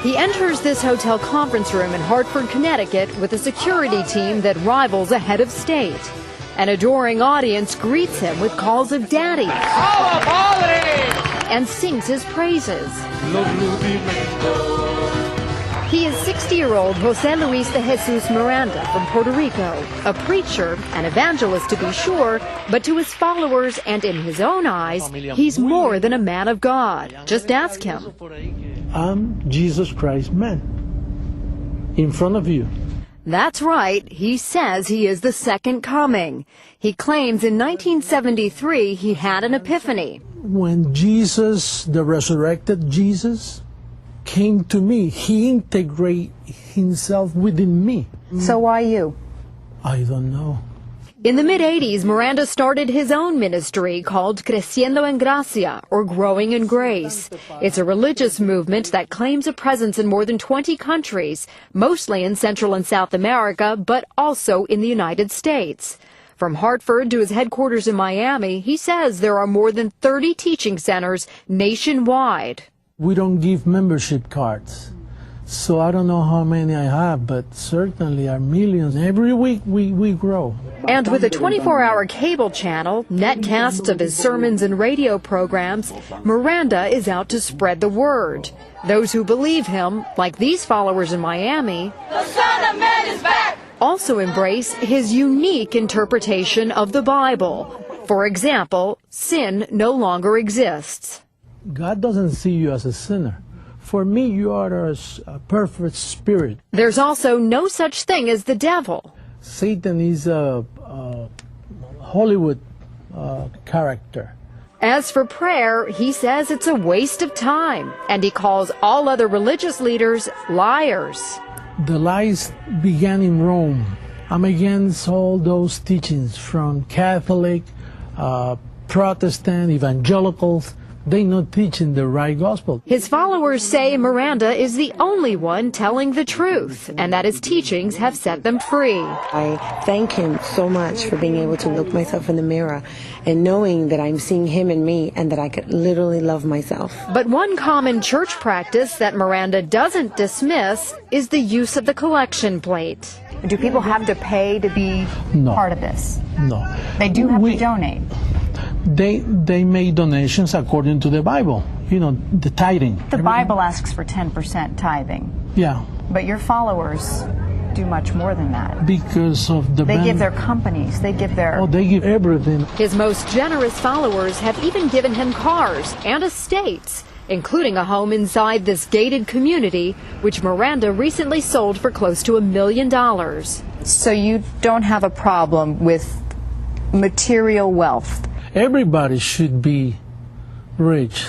He enters this hotel conference room in Hartford, Connecticut with a security team that rivals a head of state. An adoring audience greets him with calls of daddy and sings his praises. He is 60-year-old José Luis de Jesus Miranda from Puerto Rico, a preacher, an evangelist to be sure, but to his followers and in his own eyes, he's more than a man of God. Just ask him. I'm Jesus Christ, man, in front of you. That's right. He says he is the second coming. He claims in 1973 he had an epiphany. When Jesus, the resurrected Jesus, came to me, he integrated himself within me. So why you? I don't know. In the mid-'80s, Miranda started his own ministry called Creciendo en Gracia, or Growing in Grace. It's a religious movement that claims a presence in more than 20 countries, mostly in Central and South America, but also in the United States. From Hartford to his headquarters in Miami, he says there are more than 30 teaching centers nationwide. We don't give membership cards, so I don't know how many I have, but certainly are millions. Every week we grow. And with a 24-hour cable channel, netcasts of his sermons and radio programs, Miranda is out to spread the word. Those who believe him, like these followers in Miami, the Son of Man is back, also embrace his unique interpretation of the Bible. For example, sin no longer exists. God doesn't see you as a sinner. For me, you are a perfect spirit. There's also no such thing as the devil. Satan is a Hollywood character. As for prayer, he says it's a waste of time, and he calls all other religious leaders liars. The lies began in Rome. I'm against all those teachings from Catholic, Protestant, evangelicals. They're not teaching the right gospel. His followers say Miranda is the only one telling the truth, and that his teachings have set them free. I thank him so much for being able to look myself in the mirror and knowing that I'm seeing him in me and that I could literally love myself. But one common church practice that Miranda doesn't dismiss is the use of the collection plate. Do people have to pay to be part of this? No. They do have to donate. They make donations according to the Bible, you know, the tithing. The Bible asks for 10% tithing. Yeah. But your followers do much more than that. Because of the... They give their companies, they give their... Oh, they give everything. His most generous followers have even given him cars and estates, including a home inside this gated community, which Miranda recently sold for close to $1 million. So you don't have a problem with material wealth? Everybody should be rich.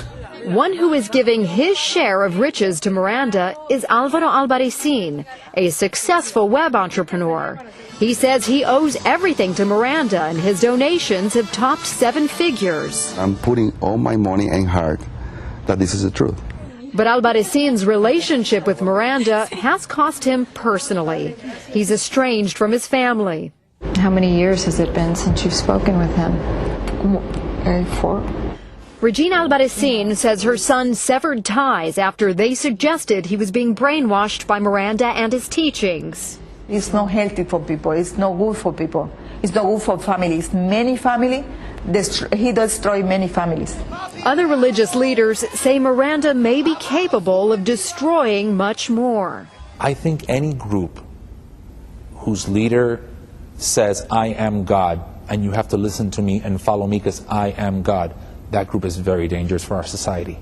One who is giving his share of riches to Miranda is Alvaro Albarracin, a successful web entrepreneur. He says he owes everything to Miranda, and his donations have topped 7 figures. I'm putting all my money and heart that this is the truth. But Albarracin's relationship with Miranda has cost him personally. He's estranged from his family. How many years has it been since you've spoken with him? 4. Regina Albarracin says her son severed ties after they suggested he was being brainwashed by Miranda and his teachings. It's not healthy for people. It's not good for people. It's not good for families. Many families, he destroyed many families. Other religious leaders say Miranda may be capable of destroying much more. I think any group whose leader says, I am God, and you have to listen to me and follow me because I am God, that group is very dangerous for our society.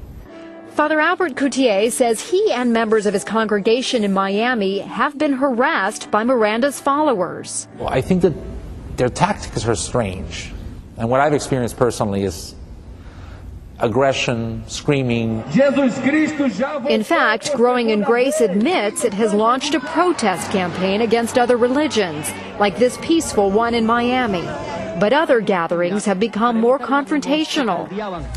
Father Albert Coutier says he and members of his congregation in Miami have been harassed by Miranda's followers. Well, I think that their tactics are strange. And what I've experienced personally is aggression, screaming. In fact, Growing in Grace admits it has launched a protest campaign against other religions, like this peaceful one in Miami. But other gatherings have become more confrontational.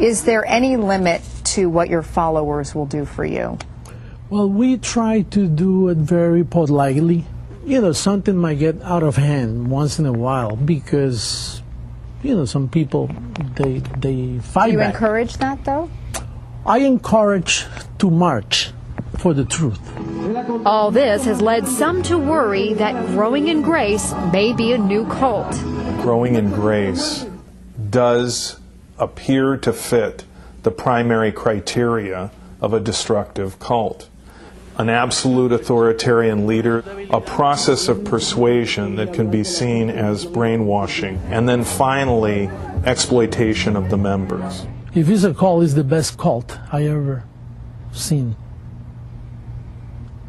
Is there any limit to what your followers will do for you? Well, we try to do it very politely. You know, something might get out of hand once in a while because, you know, some people, they fight back. Do you encourage that, though? I encourage to march for the truth. All this has led some to worry that growing in grace may be a new cult. Growing in grace does appear to fit the primary criteria of a destructive cult. An absolute authoritarian leader, a process of persuasion that can be seen as brainwashing, and then finally, exploitation of the members. If it's a cult, it's the best cult I ever seen.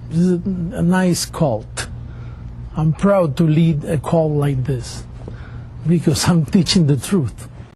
This is a nice cult. I'm proud to lead a cult like this because I'm teaching the truth.